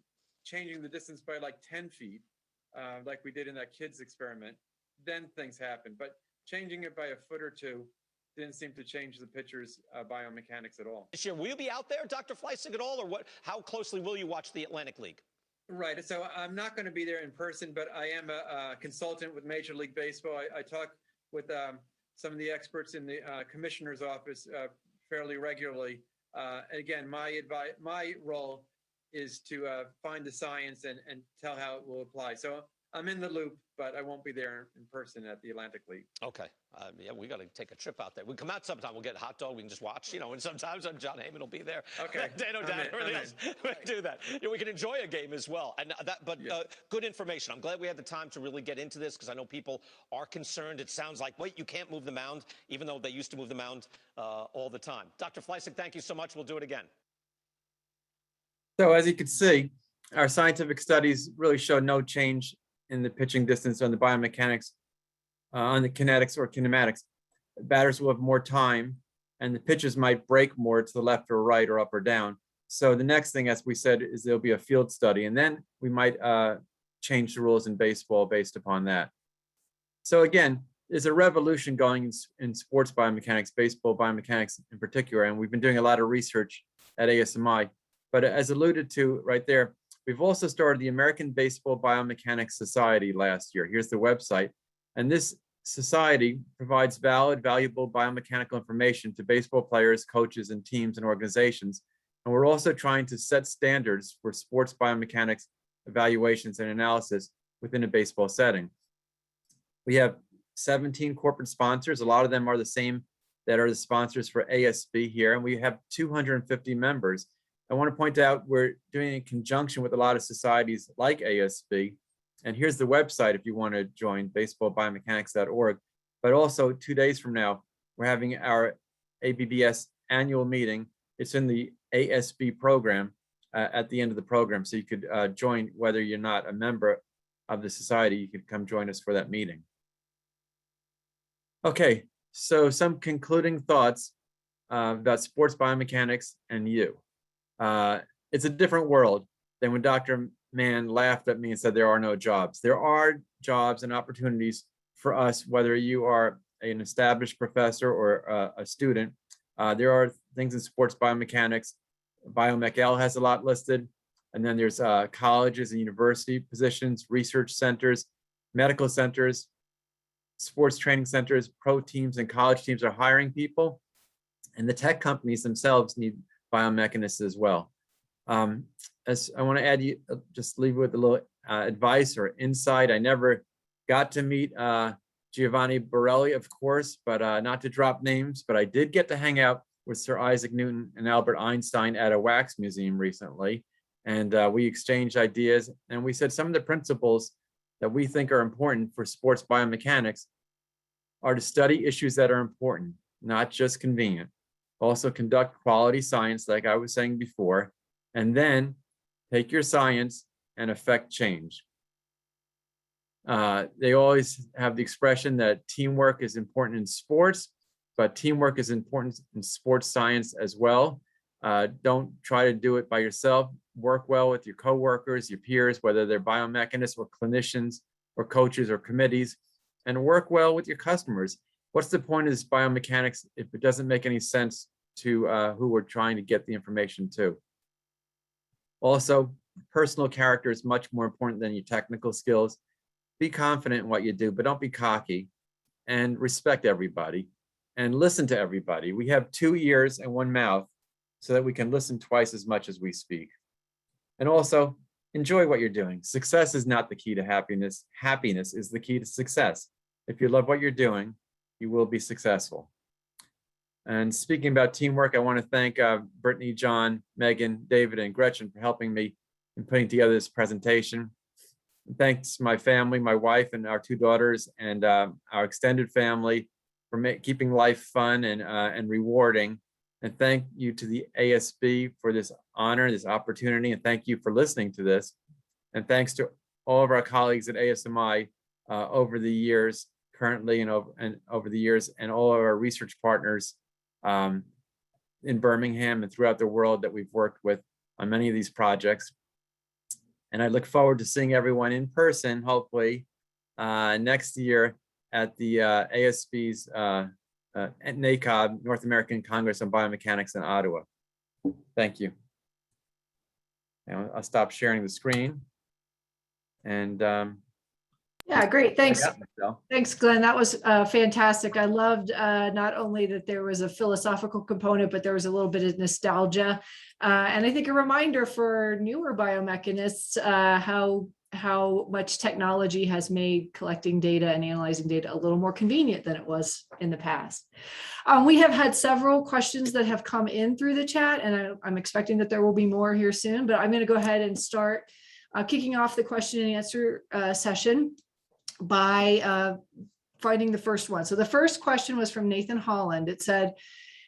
changing the distance by like 10 feet, like we did in that kids experiment, then things happen. But changing it by a foot or two didn't seem to change the pitcher's biomechanics at all. This year, will you be out there, Dr. Fleisig, at all, or what? How closely will you watch the Atlantic League? Right. So I'm not going to be there in person, but I am a consultant with Major League Baseball. I talk with some of the experts in the commissioner's office fairly regularly. Again, my role is to find the science and tell how it will apply. So I'm in the loop, but I won't be there in person at the Atlantic League. Okay. Yeah, we got to take a trip out there. We come out sometime. We'll get a hot dog. We can just watch, and sometimes John Heyman will be there. Okay. Dan O'Donnell, everything else. We do that. We can enjoy a game as well. And good information. I'm glad we had the time to really get into this because I know people are concerned. It sounds like, wait, you can't move the mound, even though they used to move the mound all the time. Dr. Fleisig, thank you so much. We'll do it again. So as you can see, our scientific studies really show no change in the pitching distance on the biomechanics, on the kinetics or kinematics. Batters will have more time and the pitches might break more to the left or right or up or down. So the next thing, as we said, is there'll be a field study, and then we might change the rules in baseball based upon that. So again, there's a revolution going in sports biomechanics, baseball biomechanics in particular, and we've been doing a lot of research at ASMI. But as alluded to right there, we've also started the American Baseball Biomechanics Society last year. Here's the website. And this society provides valuable biomechanical information to baseball players, coaches, and teams and organizations. And we're also trying to set standards for sports biomechanics evaluations and analysis within a baseball setting. We have 17 corporate sponsors. A lot of them are the same that are the sponsors for ASB here. And we have 250 members. I want to point out we're doing in conjunction with a lot of societies like ASB. And here's the website if you want to join, baseballbiomechanics.org. But also 2 days from now, we're having our ABBS annual meeting. It's in the ASB program at the end of the program. So you could join, whether you're not a member of the society, you could come join us for that meeting. Okay, so some concluding thoughts about sports biomechanics and you. It's a different world than when Dr. Mann laughed at me and said there are no jobs. There are jobs and opportunities for us, whether you are an established professor or a student. There are things in sports biomechanics Biomech L has a lot listed. And then there's colleges and university positions, research centers, medical centers, sports training centers, pro teams and college teams are hiring people. And the tech companies themselves need biomechanists as well. As I want to add, you just leave with a little advice or insight. I never got to meet Giovanni Borelli, of course, but not to drop names, but I did get to hang out with Sir Isaac Newton and Albert Einstein at a wax museum recently. And we exchanged ideas, and we said some of the principles that we think are important for sports biomechanics are to study issues that are important, not just convenient. Also conduct quality science, like I was saying before, and then take your science and affect change. They always have the expression that teamwork is important in sports, but teamwork is important in sports science as well. Don't try to do it by yourself. Work well with your coworkers, your peers, whether they're biomechanists or clinicians or coaches or committees, and work well with your customers. What's the point of this biomechanics if it doesn't make any sense to who we're trying to get the information to? Also, personal character is much more important than your technical skills. Be confident in what you do, but don't be cocky, and respect everybody and listen to everybody. We have 2 ears and 1 mouth so that we can listen twice as much as we speak. And also enjoy what you're doing. Success is not the key to happiness. Happiness is the key to success. If you love what you're doing, you will be successful. And speaking about teamwork, I want to thank Brittany, John, Megan, David, and Gretchen for helping me in putting together this presentation. Thanks my family, my wife and our 2 daughters, and our extended family for keeping life fun and rewarding. And thank you to the ASB for this honor, this opportunity, and thank you for listening to this. And thanks to all of our colleagues at ASMI over the years, currently and over the years, and all of our research partners in Birmingham and throughout the world that we've worked with on many of these projects. And I look forward to seeing everyone in person, hopefully, next year at the ASB's at NACOB, North American Congress on Biomechanics in Ottawa. Thank you. Now I'll stop sharing the screen. And yeah, great. Thanks. Thanks, Glenn. That was fantastic. I loved not only that there was a philosophical component, but there was a little bit of nostalgia. And I think a reminder for newer biomechanists how much technology has made collecting data and analyzing data a little more convenient than it was in the past. We have had several questions that have come in through the chat, and I'm expecting that there will be more here soon, but I'm going to go ahead and start kicking off the question and answer session by finding the first one. So the first question was from Nathan Holland. It said,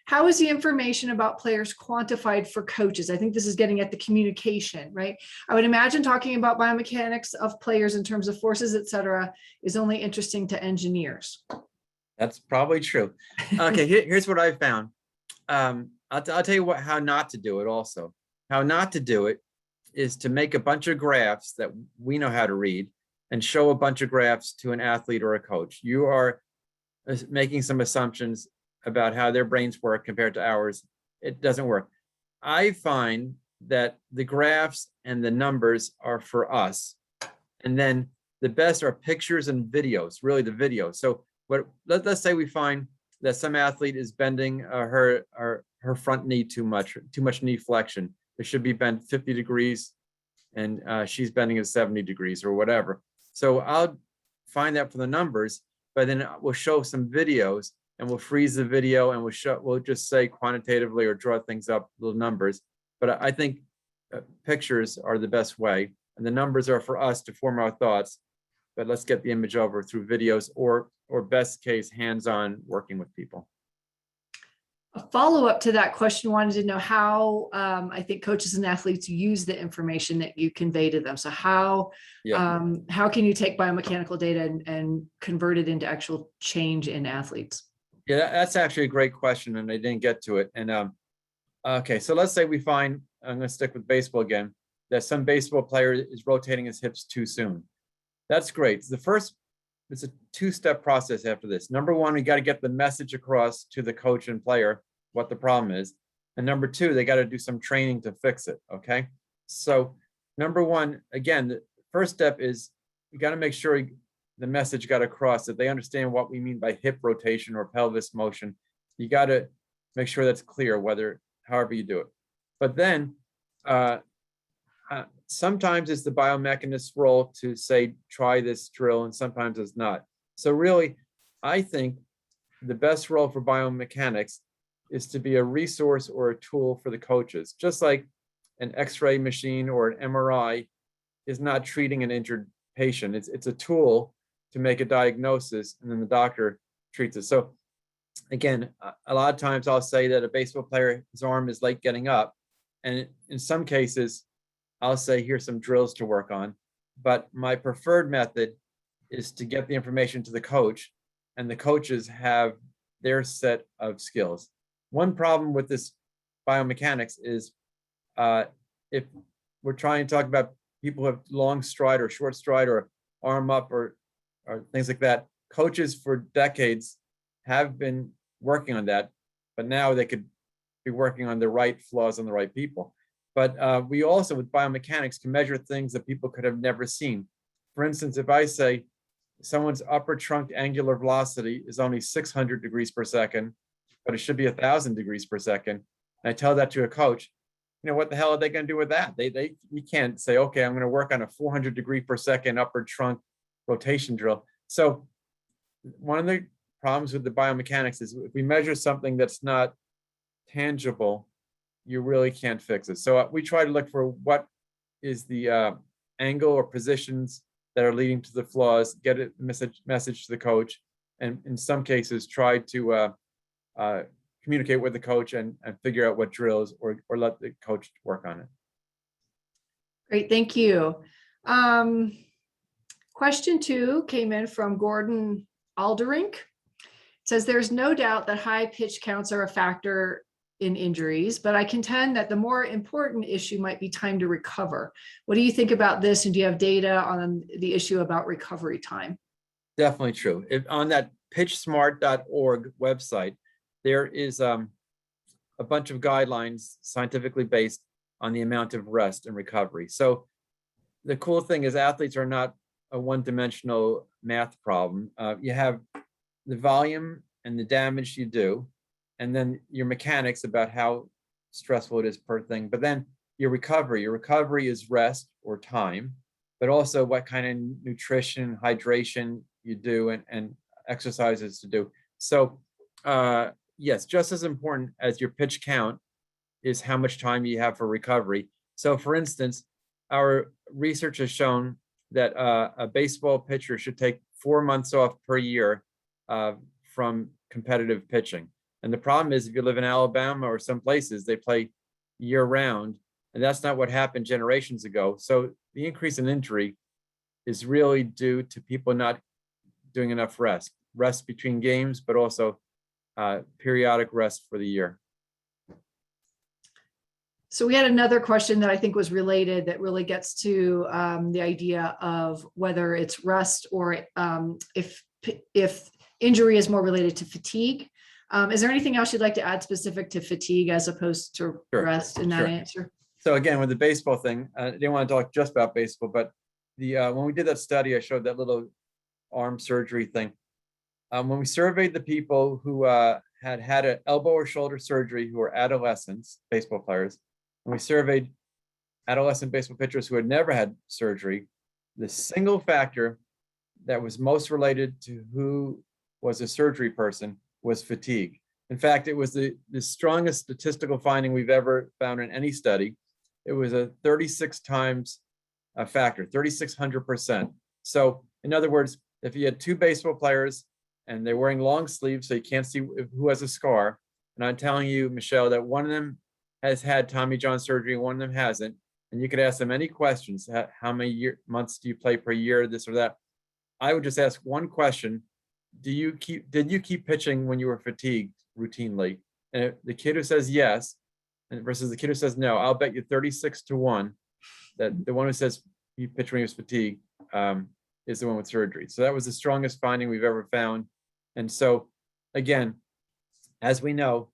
how is the information about players quantified for coaches? I think this is getting at the communication, right? I would imagine talking about biomechanics of players in terms of forces, et cetera, is only interesting to engineers. That's probably true. Okay, here's what I found. I'll tell you how not to do it also. How not to do it is to make a bunch of graphs that we know how to read and show a bunch of graphs to an athlete or a coach. You are making some assumptions about how their brains work compared to ours. It doesn't work. I find that the graphs and the numbers are for us. And then the best are pictures and videos, really the video. So let's say we find that some athlete is bending her front knee too much knee flexion. It should be bent 50 degrees and she's bending at 70 degrees or whatever. So I'll find that for the numbers, but then we'll show some videos and we'll freeze the video and we'll just say quantitatively or draw things up, little numbers. But I think pictures are the best way, and the numbers are for us to form our thoughts. But let's get the image over through videos or best case, hands-on working with people. A follow-up to that question, wanted to know how I think coaches and athletes use the information that you convey to them. So how can you take biomechanical data and convert it into actual change in athletes? Yeah, that's actually a great question, and I didn't get to it. And okay, so let's say we find, I'm going to stick with baseball again, that some baseball player is rotating his hips too soon. That's great. It's a 2-step process after this. Number one, we got to get the message across to the coach and player what the problem is. And number two, they got to do some training to fix it. Okay. So number one, again, the first step is you got to make sure the message got across, that they understand what we mean by hip rotation or pelvis motion. You got to make sure that's clear, however you do it. But then sometimes it's the biomechanist's role to say, try this drill, and sometimes it's not. So really, I think the best role for biomechanics is to be a resource or a tool for the coaches, just like an X-ray machine or an MRI is not treating an injured patient. It's a tool to make a diagnosis, and then the doctor treats it. So again, a lot of times I'll say that a baseball player, his arm is late getting up. And in some cases, I'll say, here's some drills to work on. But my preferred method is to get the information to the coach, and the coaches have their set of skills. One problem with this biomechanics is if we're trying to talk about people who have long stride or short stride or arm up or things like that, coaches for decades have been working on that, but now they could be working on the right flaws on the right people. But we also, with biomechanics, can measure things that people could have never seen. For instance, if I say someone's upper trunk angular velocity is only 600 degrees per second, but it should be 1,000 degrees per second, and I tell that to a coach, what the hell are they going to do with that? You can't say, okay, I'm going to work on a 400 degree per second upper trunk rotation drill. So one of the problems with the biomechanics is if we measure something that's not tangible, you really can't fix it. So we try to look for what is the angle or positions that are leading to the flaws, get a message to the coach, and in some cases try to communicate with the coach and figure out what drills or let the coach work on it. Great, thank you. Question 2 came in from Gordon Alderink. It says, there's no doubt that high pitch counts are a factor in injuries, but I contend that the more important issue might be time to recover. What do you think about this? And do you have data on the issue about recovery time? Definitely true. On that pitchsmart.org website, there is a bunch of guidelines scientifically based on the amount of rest and recovery. So the cool thing is athletes are not a one-dimensional math problem. You have the volume and the damage you do, and then your mechanics about how stressful it is per thing. But then your recovery is rest or time, but also what kind of nutrition, hydration you do and exercises to do. So yes, just as important as your pitch count is how much time you have for recovery. So for instance, our research has shown that a baseball pitcher should take 4 months off per year from competitive pitching. And the problem is, if you live in Alabama or some places, they play year round, and that's not what happened generations ago. So the increase in injury is really due to people not doing enough rest between games, but also periodic rest for the year. So we had another question that I think was related that really gets to the idea of whether it's rest or if injury is more related to fatigue. Is there anything else you'd like to add specific to fatigue as opposed to rest in that answer? So again, with the baseball thing, I didn't want to talk just about baseball, but when we did that study, I showed that little arm surgery thing. When we surveyed the people who had an elbow or shoulder surgery who were adolescents, baseball players, and we surveyed adolescent baseball pitchers who had never had surgery, the single factor that was most related to who was a surgery person was fatigue. In fact, it was the strongest statistical finding we've ever found in any study. It was a 36 times a factor, 3,600%. So in other words, if you had 2 baseball players and they're wearing long sleeves, so you can't see who has a scar, and I'm telling you, Michelle, that one of them has had Tommy John surgery and one of them hasn't, and you could ask them any questions, how many months do you play per year, this or that. I would just ask one question: did you keep pitching when you were fatigued routinely? And the kid who says yes, and versus the kid who says no, I'll bet you 36-1 that the one who says he pitched when he was fatigued is the one with surgery. So that was the strongest finding we've ever found. And so again, as we know,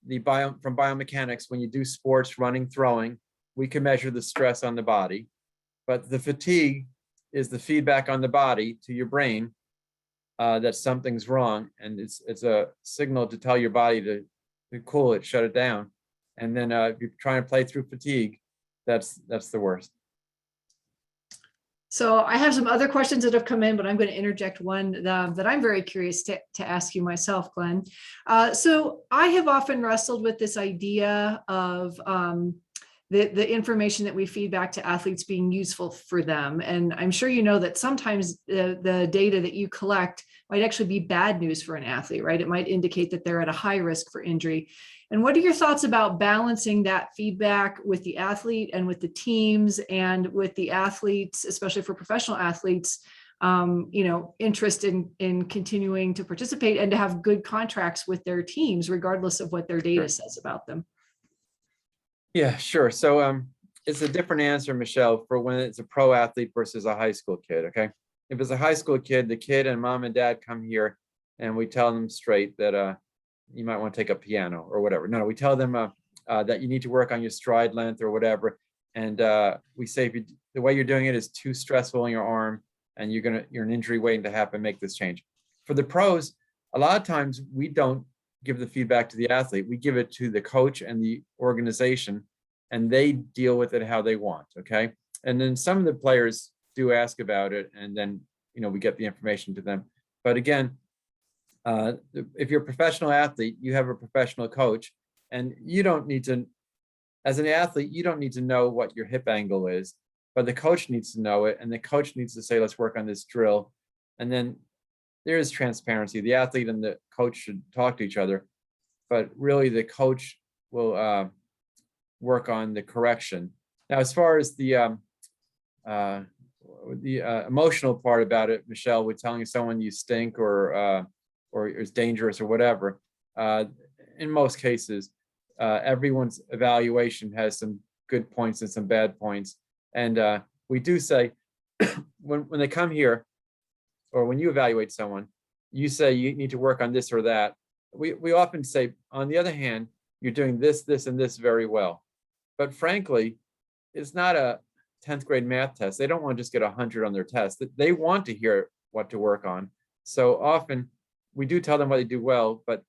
from biomechanics, when you do sports, running, throwing, we can measure the stress on the body, but the fatigue is the feedback on the body to your brain that something's wrong, and it's a signal to tell your body to cool it, shut it down. And then if you're trying to play through fatigue, that's the worst. So I have some other questions that have come in, but I'm going to interject one that I'm very curious to ask you myself, Glenn. So I have often wrestled with this idea of the information that we feed back to athletes being useful for them. And I'm sure you know that sometimes the data that you collect might actually be bad news for an athlete, right? It might indicate that they're at a high risk for injury. And what are your thoughts about balancing that feedback with the athlete and with the teams and with the athletes, especially for professional athletes, interest in continuing to participate and to have good contracts with their teams, regardless of what their data says about them? Yeah, sure. So it's a different answer, Michelle, for when it's a pro athlete versus a high school kid, okay? If it's a high school kid, the kid and mom and dad come here and we tell them straight that you might want to take a piano or whatever. No, we tell them that you need to work on your stride length or whatever. And we say, if the way you're doing it is too stressful in your arm and you're an injury waiting to happen, make this change. For the pros, a lot of times we don't give the feedback to the athlete. We give it to the coach and the organization, and they deal with it how they want, okay? And then some of the players do ask about it, and then we get the information to them. But again, if you're a professional athlete, you have a professional coach, and you don't need to, as an athlete, you don't need to know what your hip angle is, but the coach needs to know it, and the coach needs to say, let's work on this drill. And then there is transparency. The athlete and the coach should talk to each other, but really the coach will work on the correction. Now, as far as the emotional part about it, Michelle, with telling someone you stink or is dangerous or whatever, in most cases, everyone's evaluation has some good points and some bad points. And we do say, when they come here, or when you evaluate someone, you say you need to work on this or that. We often say, on the other hand, you're doing this, this, and this very well. But frankly, it's not a 10th grade math test. They don't want to just get 100 on their test. They want to hear what to work on. So often we do tell them what they do well, but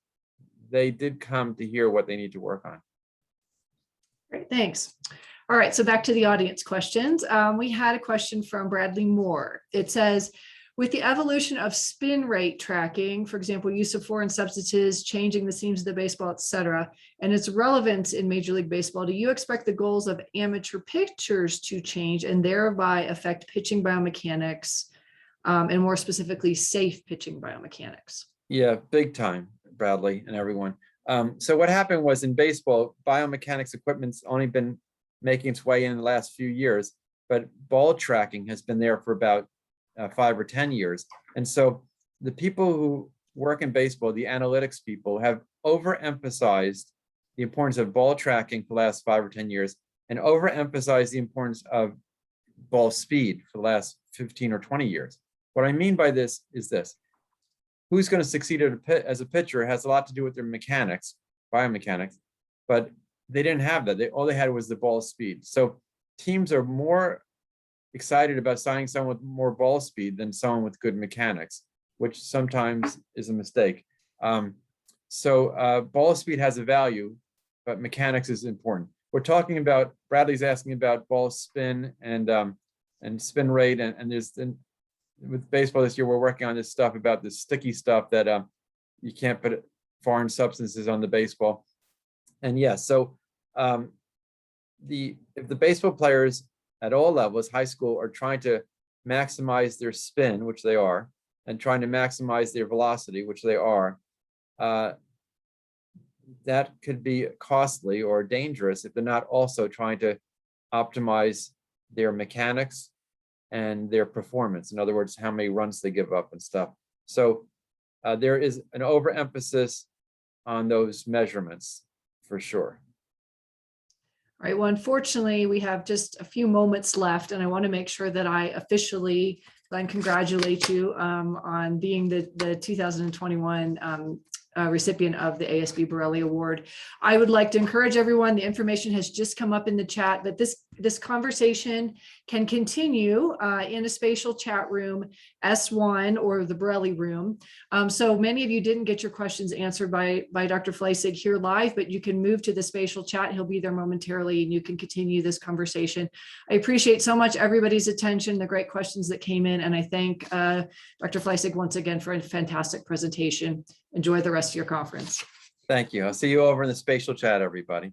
they did come to hear what they need to work on. Great, thanks. All right, so back to the audience questions. We had a question from Bradley Moore. It says, with the evolution of spin rate tracking, for example, use of foreign substances, changing the seams of the baseball, et cetera, and its relevance in Major League Baseball, do you expect the goals of amateur pitchers to change and thereby affect pitching biomechanics, and more specifically, safe pitching biomechanics? Yeah, big time, Bradley and everyone. So what happened was, in baseball, biomechanics equipment's only been making its way in the last few years, but ball tracking has been there for about 5 or 10 years. And so the people who work in baseball, the analytics people, have overemphasized the importance of ball tracking for the last 5 or 10 years, and overemphasized the importance of ball speed for the last 15 or 20 years. What I mean by this is this: who's going to succeed as a pitcher has a lot to do with their mechanics, biomechanics, but they didn't have that. All they had was the ball speed. So teams are more excited about signing someone with more ball speed than someone with good mechanics, which sometimes is a mistake. So ball speed has a value, but mechanics is important. We're talking about, Bradley's asking about ball spin and spin rate, and there's, with baseball this year, we're working on this stuff about the sticky stuff that you can't put foreign substances on the baseball. And yes, so if the baseball players at all levels, high school, are trying to maximize their spin, which they are, and trying to maximize their velocity, which they are, that could be costly or dangerous if they're not also trying to optimize their mechanics and their performance. In other words, how many runs they give up and stuff. So there is an overemphasis on those measurements for sure. All right, well, unfortunately, we have just a few moments left, and I want to make sure that I officially, Glenn, congratulate you on being the 2021 recipient of the ASB Borelli Award. I would like to encourage everyone, the information has just come up in the chat, that this conversation can continue in a spatial chat room, S1 or the Borelli room. So many of you didn't get your questions answered by Dr. Fleisig here live, but you can move to the spatial chat. He'll be there momentarily and you can continue this conversation. I appreciate so much everybody's attention, the great questions that came in, and I thank Dr. Fleisig once again for a fantastic presentation. Enjoy the rest of your conference. Thank you. I'll see you over in the spatial chat, everybody.